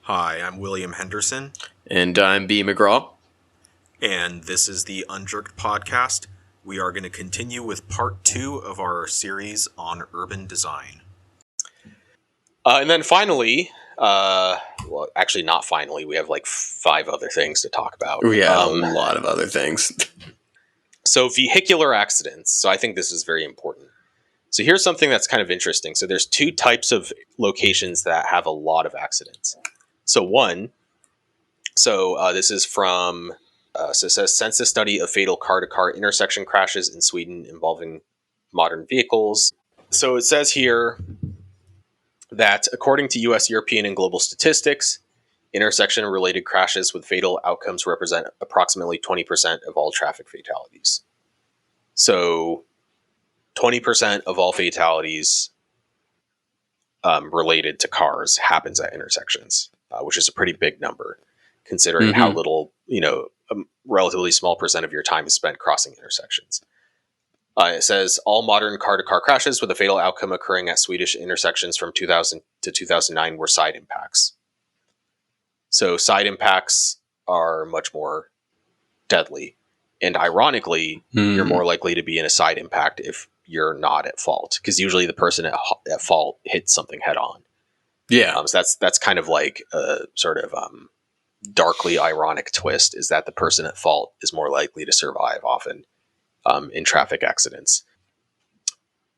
Hi, I'm William Henderson. And I'm B. McGraw. And this is the Unjerked Podcast. We are going to continue with part 2 of our series on urban design. And then finally, well, actually not finally, we have like 5 other things to talk about. We have a lot of other things. So vehicular accidents. So I think this is very important. So here's something that's kind of interesting. So there's 2 types of locations that have a lot of accidents. So this is from, so it says census study of fatal car-to-car intersection crashes in Sweden involving modern vehicles. So it says here that according to U.S., European, and global statistics, intersection-related crashes with fatal outcomes represent approximately 20% of all traffic fatalities. So 20% of all fatalities related to cars happens at intersections, which is a pretty big number, considering how little, a relatively small percent of your time is spent crossing intersections. It says all modern car-to-car crashes with a fatal outcome occurring at Swedish intersections from 2000 to 2009 were side impacts. So side impacts are much more deadly. And ironically, you're more likely to be in a side impact if you're not at fault, because usually the person at fault hits something head on. Yeah. So that's kind of like a sort of darkly ironic twist, is that the person at fault is more likely to survive often in traffic accidents.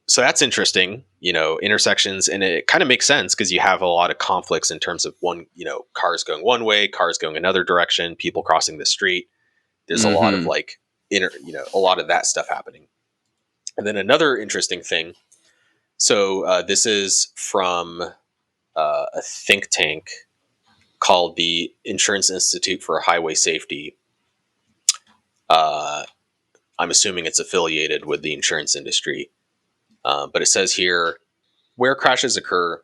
So that's interesting, intersections, and it kind of makes sense because you have a lot of conflicts in terms of cars going one way, cars going another direction, people crossing the street. There's a lot of a lot of that stuff happening. And then another interesting thing. So this is from a think tank called the Insurance Institute for Highway Safety. I'm assuming it's affiliated with the insurance industry. But it says here, where crashes occur.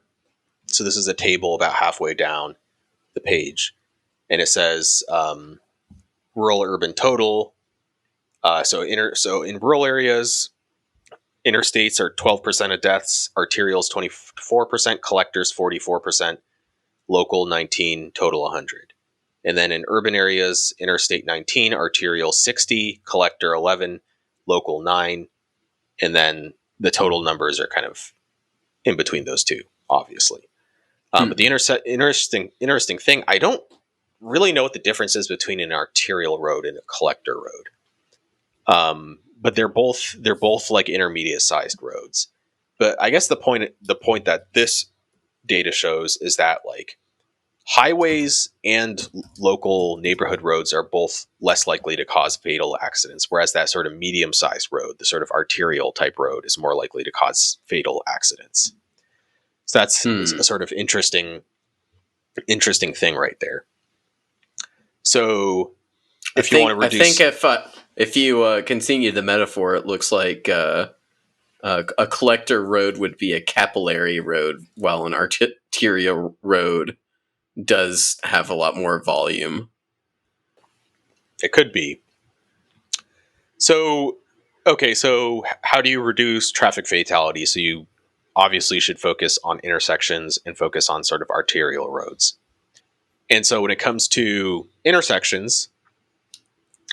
So this is a table about halfway down the page. And it says rural urban total. So in rural areas, interstates are 12% of deaths, arterials 24%, collectors 44%, local 19, total 100. And then in urban areas, interstate 19, arterial 60, collector 11, local 9. And then the total numbers are kind of in between those two, obviously. But the interesting thing, I don't really know what the difference is between an arterial road and a collector road. But they're both like intermediate sized roads. But I guess the point that this data shows is that like highways and local neighborhood roads are both less likely to cause fatal accidents, whereas that sort of medium sized road, the sort of arterial type road, is more likely to cause fatal accidents. So that's a sort of interesting thing right there. So if you want to reduce, I think if you continue the metaphor, it looks like a collector road would be a capillary road, while an arterial road does have a lot more volume. It could be. So, okay, so how do you reduce traffic fatality? So you obviously should focus on intersections and focus on sort of arterial roads. And so when it comes to intersections,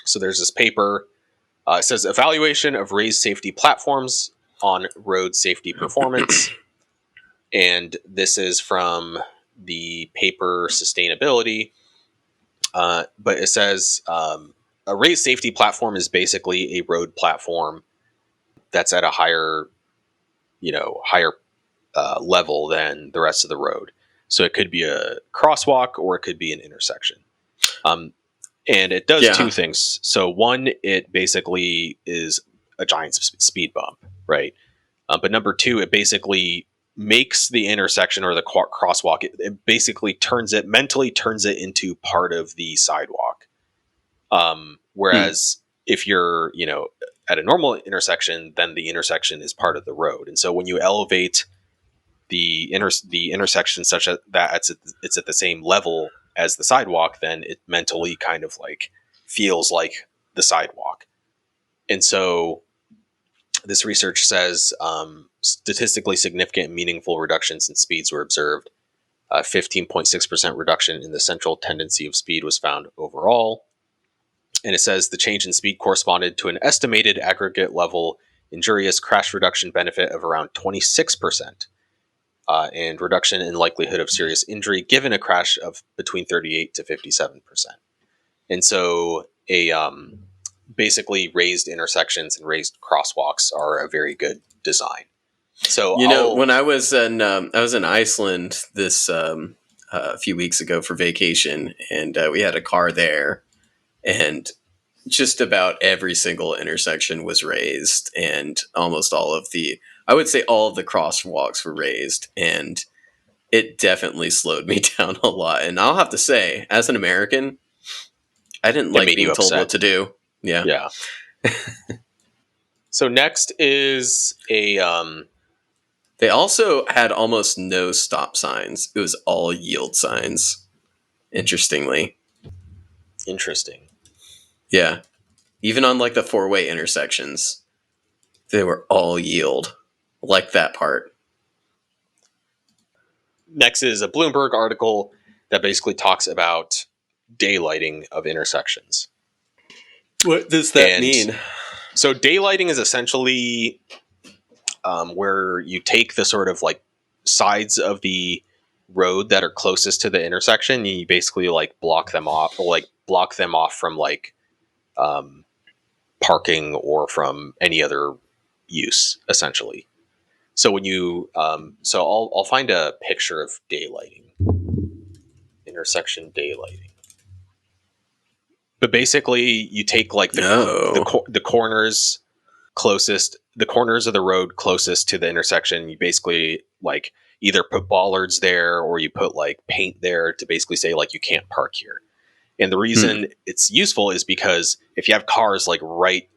so there's this paper, it says evaluation of raised safety platforms on road safety performance. And this is from the paper Sustainability. But it says a raised safety platform is basically a road platform that's at a higher level than the rest of the road. So it could be a crosswalk or it could be an intersection. And it does 2 things. So one, it basically is a giant speed bump, right? But number 2, it basically makes the intersection or the crosswalk, it basically mentally turns it into part of the sidewalk. Whereas if you're, at a normal intersection, then the intersection is part of the road. And so when you elevate the intersection such that it's at the same level as the sidewalk, then it mentally kind of like feels like the sidewalk. And so this research says statistically significant and meaningful reductions in speeds were observed A 15.6% reduction in the central tendency of speed was found overall. And it says the change in speed corresponded to an estimated aggregate level injurious crash reduction benefit of around 26%, and reduction in likelihood of serious injury given a crash of between 38 to 57%. And so basically raised intersections and raised crosswalks are a very good design. So when I was in Iceland this a few weeks ago for vacation, and we had a car there, and just about every single intersection was raised, and almost all of the crosswalks were raised, and it definitely slowed me down a lot. And I'll have to say, as an American, I didn't like being told what to do. Yeah. So next is a they also had almost no stop signs. It was all yield signs. Interesting. Yeah. Even on like the 4-way intersections, they were all yield. Like that part. Next is a Bloomberg article that basically talks about daylighting of intersections. What does that mean? So daylighting is essentially where you take the sort of like sides of the road that are closest to the intersection, and you basically like block them off from like parking or from any other use, essentially. So when you I'll find a picture of daylighting, intersection daylighting. But basically, you take like the corners closest, the corners of the road closest to the intersection. You basically like either put bollards there or you put like paint there to basically say like you can't park here. And the reason it's useful is because if you have cars like right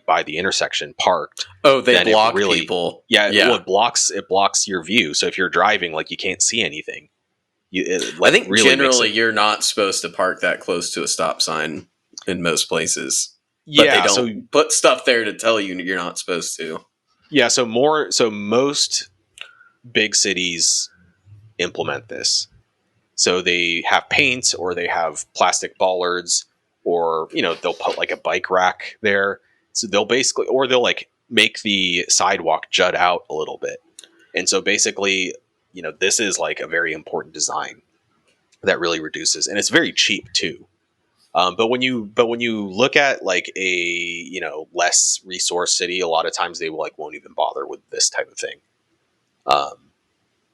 by the intersection parked, they block people. Yeah. Well, it blocks your view. So if you're driving, like you can't see anything. I think really generally you're not supposed to park that close to a stop sign in most places. But they don't put stuff there to tell you you're not supposed to. Yeah, so most big cities implement this. So they have paint or they have plastic bollards, or they'll put like a bike rack there. So they'll like make the sidewalk jut out a little bit. And so basically, this is like a very important design that really reduces, and it's very cheap too. But when you look at like a less resource city, a lot of times they won't even bother with this type of thing.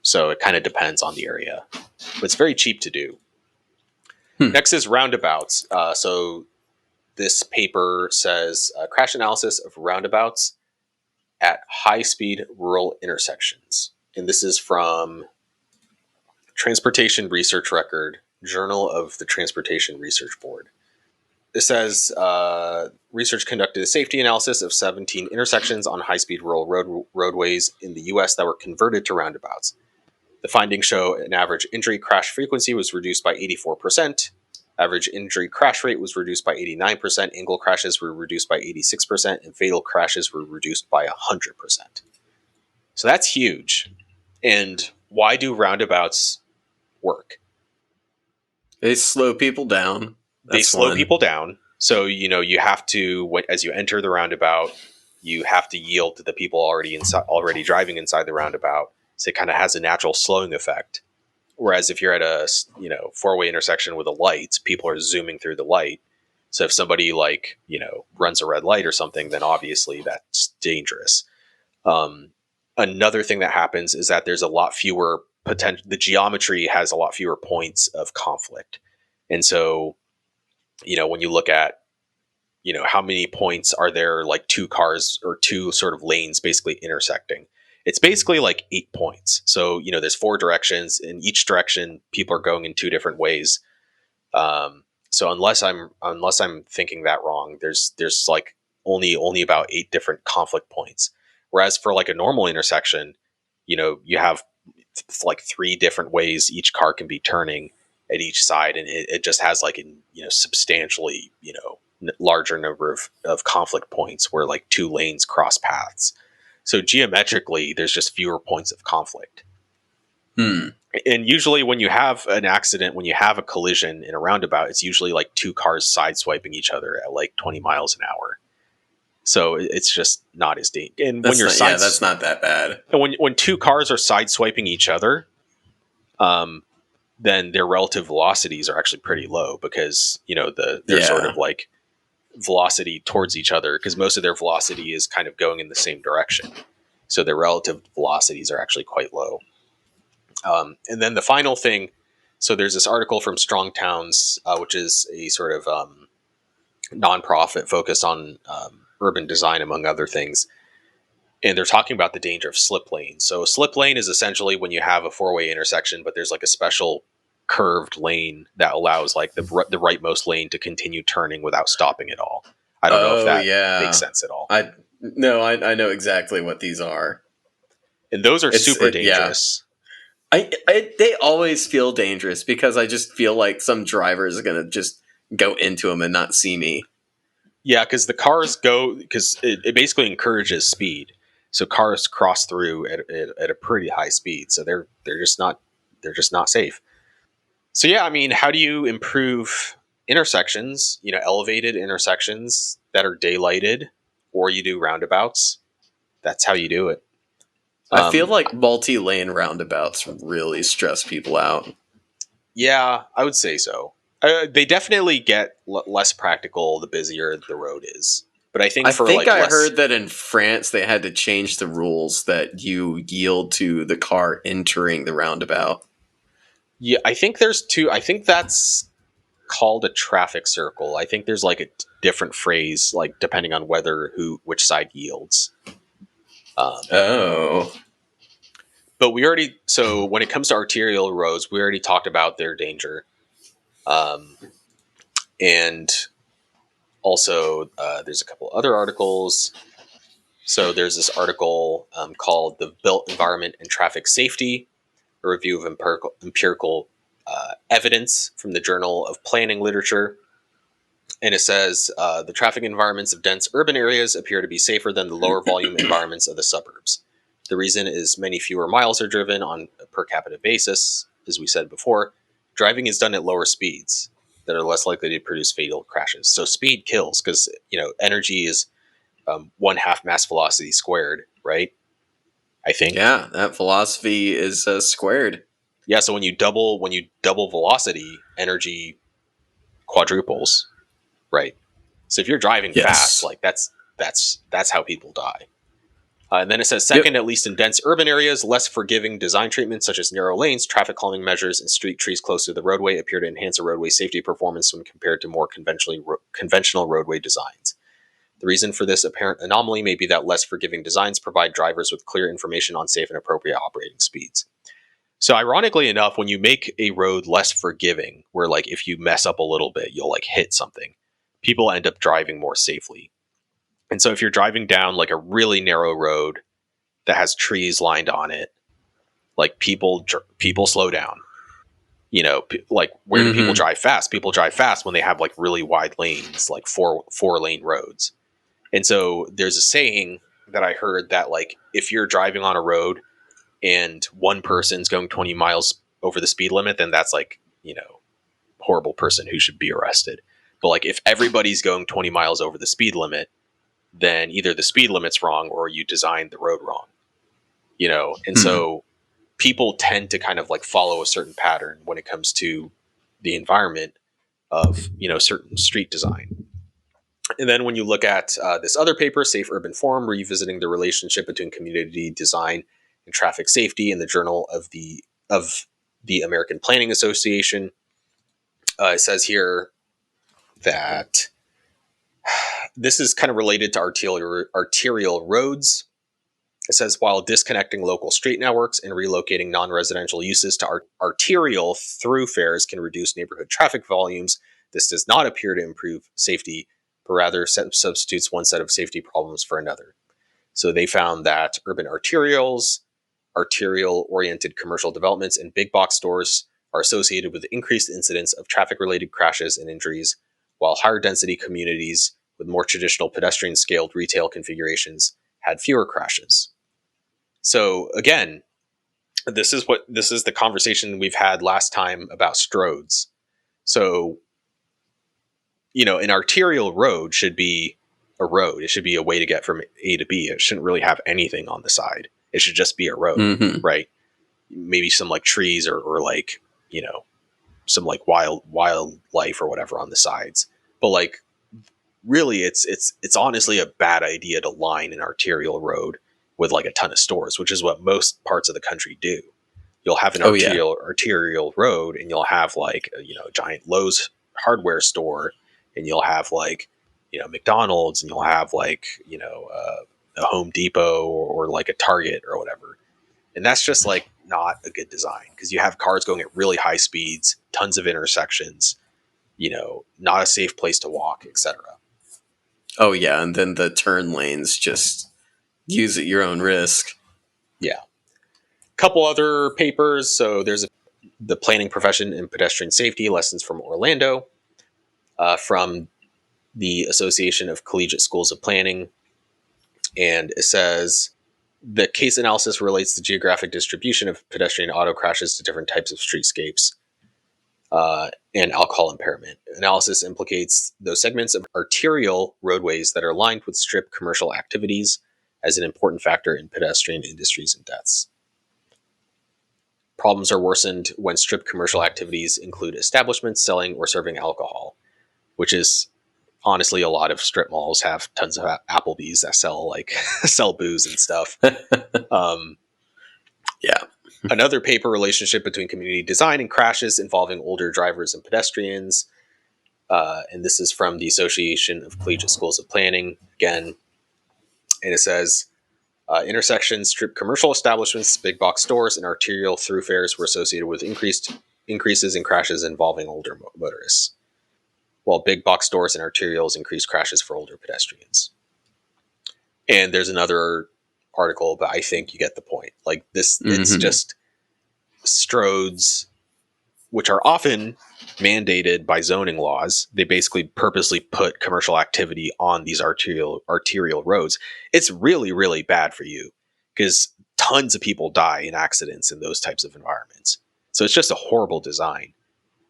So it kind of depends on the area, but it's very cheap to do. Next is roundabouts. So this paper says crash analysis of roundabouts at high-speed rural intersections. And this is from Transportation Research Record, Journal of the Transportation Research Board. It says research conducted a safety analysis of 17 intersections on high-speed rural roadways in the U.S. that were converted to roundabouts. The findings show an average injury crash frequency was reduced by 84%. Average injury crash rate was reduced by 89%. Angle crashes were reduced by 86%. And fatal crashes were reduced by 100%. So that's huge. And why do roundabouts work? They slow people down. People down. So, you have to, as you enter the roundabout, you have to yield to the people already driving inside the roundabout. So it kind of has a natural slowing effect. Whereas if you're at a, 4-way intersection with a light, people are zooming through the light. So if somebody runs a red light or something, then obviously that's dangerous. Another thing that happens is that there's a lot fewer the geometry has a lot fewer points of conflict. And so, when you look at, how many points are there, like two cars or two sort of lanes basically intersecting, it's basically like 8 points. So, there's 4 directions. In each direction, people are going in 2 different ways. So unless I'm thinking that wrong, there's like only about 8 different conflict points. Whereas for like a normal intersection, you have like 3 different ways each car can be turning at each side, and it just has like substantially larger number of conflict points where like 2 lanes cross paths. So geometrically, there's just fewer points of conflict. And usually when you have an accident, when you have a collision in a roundabout, it's usually like two cars sideswiping each other at like 20 miles an hour. So it's just not as dangerous. And when you're that's not that bad. And when two cars are sideswiping each other, then their relative velocities are actually pretty low because, you know, they're sort of like velocity towards each other because most of their velocity is kind of going in the same direction. So their relative velocities are actually quite low. And then the final thing, so there's this article from Strong Towns, which is a sort of nonprofit focused on urban design, among other things. And they're talking about the danger of slip lanes. So a slip lane is essentially when you have a four-way intersection, but there's like a special curved lane that allows like the rightmost lane to continue turning without stopping at all. I don't know if that makes sense at all. I know exactly what these are. And those are super dangerous. They always feel dangerous because I just feel like some driver is going to just go into them and not see me. Yeah, because the cars because it basically encourages speed. So cars cross through at a pretty high speed. So they're just not safe. So yeah, I mean, how do you improve intersections, you know, elevated intersections that are daylighted, or you do roundabouts? That's how you do it. I feel like multi-lane roundabouts really stress people out. Yeah, I would say so. They definitely get less practical the busier the road is. But I think I heard that in France they had to change the rules that you yield to the car entering the roundabout. Yeah, I think there's two. I think that's called a traffic circle. I think there's like a different phrase, like depending on which side yields. But so when it comes to arterial roads, we already talked about their danger. And also there's a couple other articles. So there's this article called The Built Environment and Traffic Safety, a review of empirical evidence from the Journal of Planning Literature. And it says, the traffic environments of dense urban areas appear to be safer than the lower volume environments of the suburbs. The reason is many fewer miles are driven on a per capita basis. As we said before, driving is done at lower speeds that are less likely to produce fatal crashes. So speed kills because, you know, energy is 1/2 mass velocity squared, right? I think. Yeah, that philosophy is squared. Yeah, so when you double velocity, energy quadruples, right? So if you're driving fast, like that's how people die. And then it says, second, at least in dense urban areas, less forgiving design treatments such as narrow lanes, traffic calming measures, and street trees close to the roadway appear to enhance a roadway safety performance when compared to more conventional roadway designs. The reason for this apparent anomaly may be that less forgiving designs provide drivers with clear information on safe and appropriate operating speeds. So ironically enough, when you make a road less forgiving, where like if you mess up a little bit, you'll like hit something, people end up driving more safely. And so if you're driving down like a really narrow road that has trees lined on it, like people slow down. You know, like where do people drive fast? People drive fast when they have like really wide lanes, like four lane roads. And so there's a saying that I heard that like if you're driving on a road and one person's going 20 miles over the speed limit, then that's like, you know, horrible person who should be arrested. But like if everybody's going 20 miles over the speed limit, then either the speed limit's wrong or you designed the road wrong, you know? And so people tend to kind of like follow a certain pattern when it comes to the environment of, you know, certain street design. And then when you look at this other paper, Safe Urban Forum, revisiting the relationship between community design and traffic safety in the Journal of the American Planning Association, it says here that this is kind of related to arterial roads. It says, while disconnecting local street networks and relocating non-residential uses to arterial thoroughfares can reduce neighborhood traffic volumes, this does not appear to improve safety, but rather substitutes one set of safety problems for another. So they found that urban arterials, arterial-oriented commercial developments, and big box stores are associated with increased incidence of traffic-related crashes and injuries, while higher density communities with more traditional pedestrian-scaled retail configurations had fewer crashes. So again, this is the conversation we've had last time about Strodes. So, an arterial road should be a road. It should be a way to get from A to B. It shouldn't really have anything on the side. It should just be a road, right? Maybe some like trees or like, some like wildlife or whatever on the sides. But like, really, it's honestly a bad idea to line an arterial road with like a ton of stores, which is what most parts of the country do. You'll have an arterial road, and you'll have like a giant Lowe's hardware store, and you'll have like McDonald's, and you'll have like a Home Depot or like a Target or whatever. And that's just like not a good design, because you have cars going at really high speeds, tons of intersections, not a safe place to walk, etc. Oh yeah, and then the turn lanes, just use at your own risk. Yeah. Couple other papers. So there's the planning profession and pedestrian safety lessons from Orlando, from the Association of Collegiate Schools of Planning. And it says the case analysis relates the geographic distribution of pedestrian auto crashes to different types of streetscapes and alcohol impairment. Analysis implicates those segments of arterial roadways that are lined with strip commercial activities as an important factor in pedestrian industries and deaths. Problems are worsened when strip commercial activities include establishments selling or serving alcohol, which is honestly a lot of strip malls have tons of Applebee's that sell booze and stuff. Yeah. Another paper, relationship between community design and crashes involving older drivers and pedestrians. And this is from the Association of Collegiate Schools of Planning again. And it says, intersections, strip commercial establishments, big box stores, and arterial thoroughfares were associated with increases in crashes involving older motorists, while big box stores and arterials increased crashes for older pedestrians. And there's another article, but I think you get the point. Like this, it's just Strodes, which are often mandated by zoning laws. They basically purposely put commercial activity on these arterial roads. It's really, really bad for you, because tons of people die in accidents in those types of environments. So it's just a horrible design.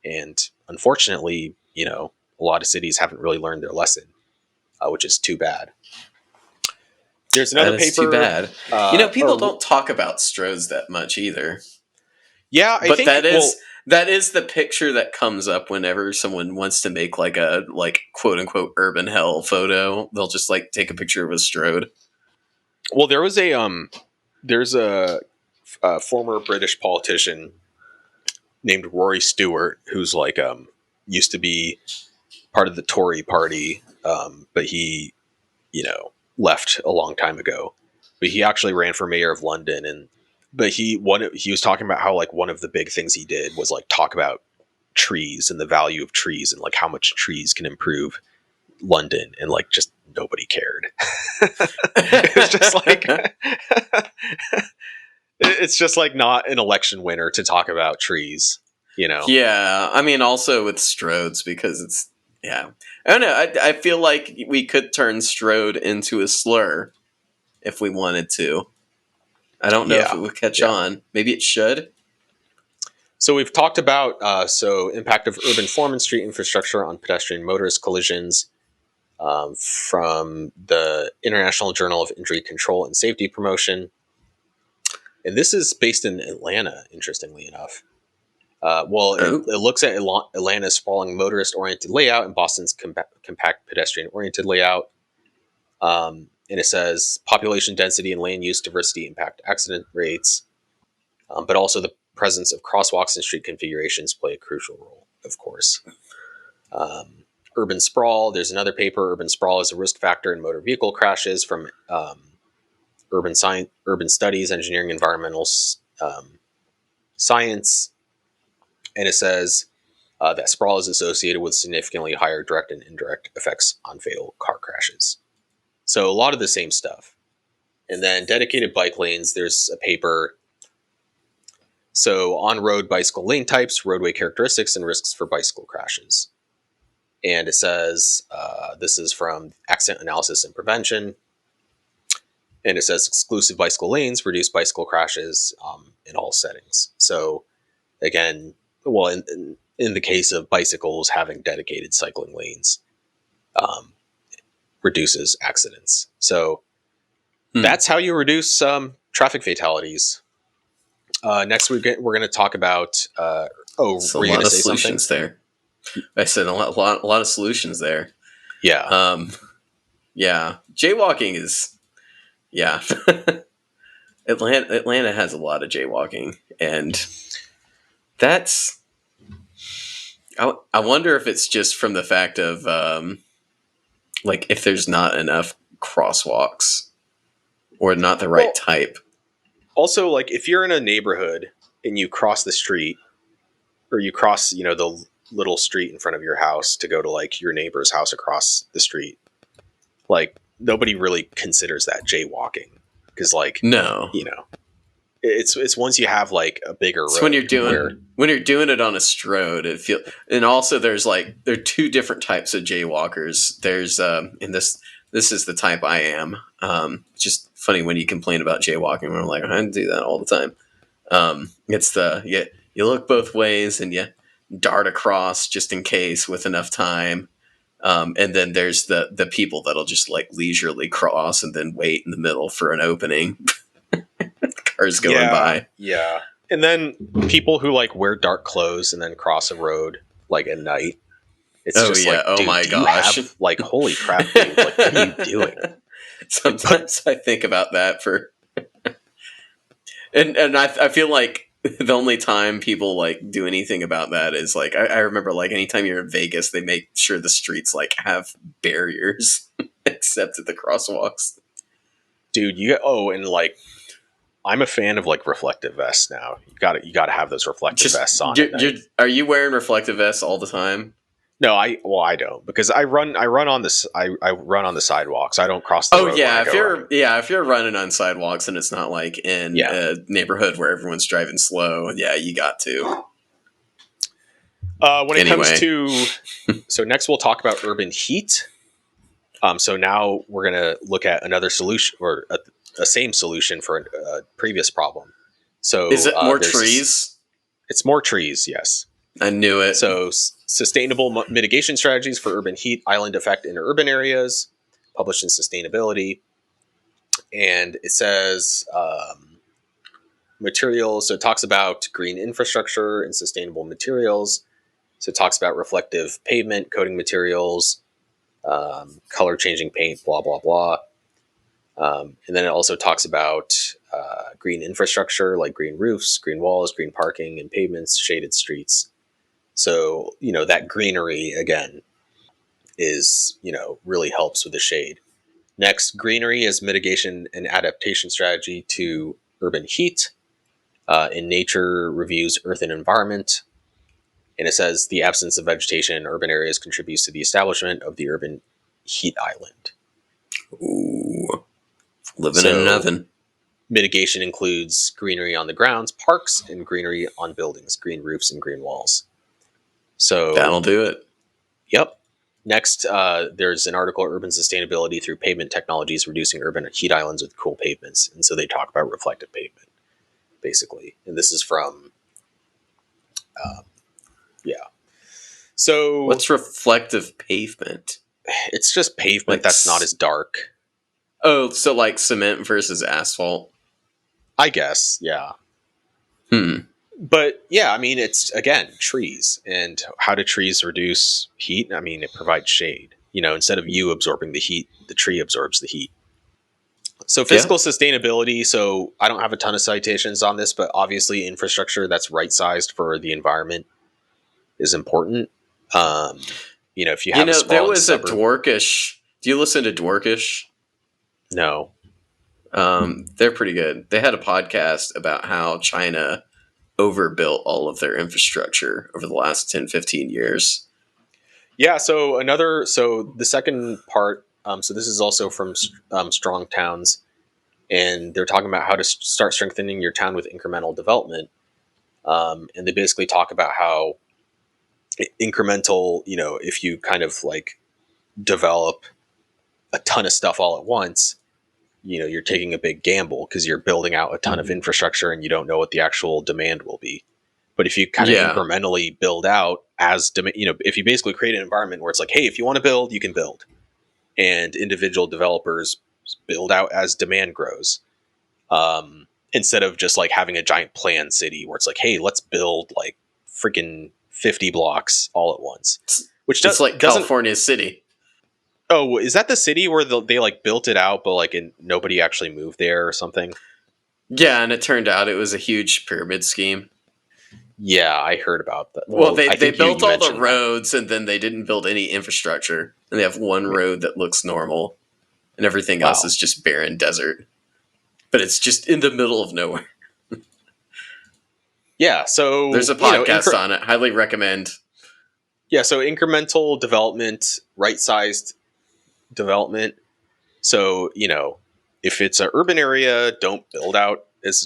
And unfortunately, a lot of cities haven't really learned their lesson, which is too bad. There's another paper. Too bad. People don't talk about Strodes that much either. Yeah, I think that is the picture that comes up whenever someone wants to make like a quote unquote urban hell photo. They'll just like take a picture of a Strode. Well, there's a former British politician named Rory Stewart, who's like used to be part of the Tory party, but he left a long time ago. But he actually ran for mayor of London, but he was talking about how like one of the big things he did was like talk about trees and the value of trees and like how much trees can improve London, and like just nobody cared. It's just like it's just like not an election winner to talk about trees, Yeah, I mean also with Strodes, because it's I don't know. I feel like we could turn Strode into a slur if we wanted to. I don't know if it would catch on. Maybe it should. So we've talked about impact of urban form and street infrastructure on pedestrian motorist collisions, from the International Journal of Injury Control and Safety Promotion. And this is based in Atlanta, interestingly enough. It looks at Atlanta's sprawling motorist-oriented layout and Boston's compact pedestrian-oriented layout. And it says population density and land use diversity impact accident rates, but also the presence of crosswalks and street configurations play a crucial role, of course. Urban sprawl, there's another paper, Urban Sprawl is a risk factor in motor vehicle crashes, from Urban Studies, Engineering, Environmental Science. And it says that sprawl is associated with significantly higher direct and indirect effects on fatal car crashes. So a lot of the same stuff. And then dedicated bike lanes, there's a paper. So on-road bicycle lane types, roadway characteristics, and risks for bicycle crashes. And it says, this is from Accident Analysis and Prevention. And it says exclusive bicycle lanes reduce bicycle crashes in all settings. So again, well, in the case of bicycles, having dedicated cycling lanes reduces accidents. So that's how you reduce traffic fatalities. Next, we're going to talk about. It's a were you lot going to of say solutions something? there. I said a lot of solutions there. Yeah. Yeah. Jaywalking is, yeah. Atlanta has a lot of jaywalking, and that's. I wonder if it's just from the fact of like if there's not enough crosswalks or not the right type. Also, like if you're in a neighborhood and you cross the street, or you cross, the little street in front of your house to go to like your neighbor's house across the street, like nobody really considers that jaywalking, because like No, it's once you have like a bigger road. When you're doing it on a strode, and also there are two different types of jaywalkers. There's and this is the type I am. Just funny when you complain about jaywalking. When I'm like, I do that all the time. It's you look both ways and you dart across just in case with enough time. And then there's the people that'll just like leisurely cross and then wait in the middle for an opening. Cars going by. Yeah. And then people who like wear dark clothes and then cross a road like at night. It's just like, dude, my gosh. Like, holy crap, dude. Like, what are you doing? Sometimes I think about that and I feel like the only time people like do anything about that is like I remember like anytime you're in Vegas, they make sure the streets like have barriers except at the crosswalks. Dude, and like I'm a fan of like reflective vests now. You got to have those reflective vests on. Are you wearing reflective vests all the time? No, I don't, because I run on this. I run on the sidewalks. I don't cross the road. If you're running on sidewalks and it's not like in a neighborhood where everyone's driving slow, you got to. When it comes to, so next we'll talk about urban heat. So now we're gonna look at another solution, or a same solution for a previous problem. So is it more trees? It's more trees. Yes. I knew it. So sustainable mitigation strategies for urban heat island effect in urban areas, published in Sustainability. And it says materials. So it talks about green infrastructure and sustainable materials. So it talks about reflective pavement, coating materials, color changing paint, blah, blah, blah. And then it also talks about green infrastructure like green roofs, green walls, green parking and pavements, shaded streets. So, that greenery, again, is, really helps with the shade. Next, greenery is mitigation and adaptation strategy to urban heat. In nature reviews earth and environment. And it says the absence of vegetation in urban areas contributes to the establishment of the urban heat island. Ooh, living in an oven. Mitigation includes greenery on the grounds, parks, and greenery on buildings, green roofs and green walls. So that'll do it. Yep. Next, there's an article, Urban Sustainability Through Pavement Technologies, Reducing Urban Heat Islands with Cool Pavements. And so they talk about reflective pavement, basically. And this is from, So what's reflective pavement? It's just pavement that's not as dark. Oh, so like cement versus asphalt? I guess, yeah. But yeah, I mean, it's, again, trees. And how do trees reduce heat? I mean, it provides shade. Instead of you absorbing the heat, the tree absorbs the heat. So physical sustainability. So I don't have a ton of citations on this, but obviously infrastructure that's right-sized for the environment is important. If you have a there was suburb, a Dwarkish. Do you listen to Dwarkish? No. They're pretty good. They had a podcast about how China overbuilt all of their infrastructure over the last 10, 15 years. Yeah. So the second part, so this is also from Strong Towns, and they're talking about how to start strengthening your town with incremental development. And they basically talk about how incremental, if you kind of like develop a ton of stuff all at once, you're taking a big gamble because you're building out a ton of infrastructure and you don't know what the actual demand will be. But if you kind of incrementally build out if you basically create an environment where it's like, hey, if you want to build, you can build, and individual developers build out as demand grows, instead of just like having a giant planned city where it's like, hey, let's build like freaking 50 blocks all at once, which it's like California City. Oh, is that the city where they like built it out, but like nobody actually moved there or something? Yeah, and it turned out it was a huge pyramid scheme. Yeah, I heard about that. Well, they built all the roads, and then they didn't build any infrastructure. And they have one road that looks normal, and everything else is just barren desert. But it's just in the middle of nowhere. Yeah, so there's a podcast on it. Highly recommend. Yeah, so incremental development, right-sized development. So, if it's an urban area,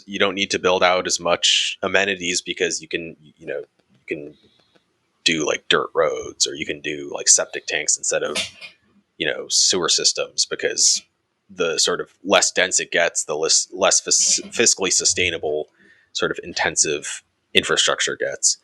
you don't need to build out as much amenities, because you can do like dirt roads, or you can do like septic tanks instead of, sewer systems, because the sort of less dense it gets, the less fiscally sustainable sort of intensive infrastructure gets.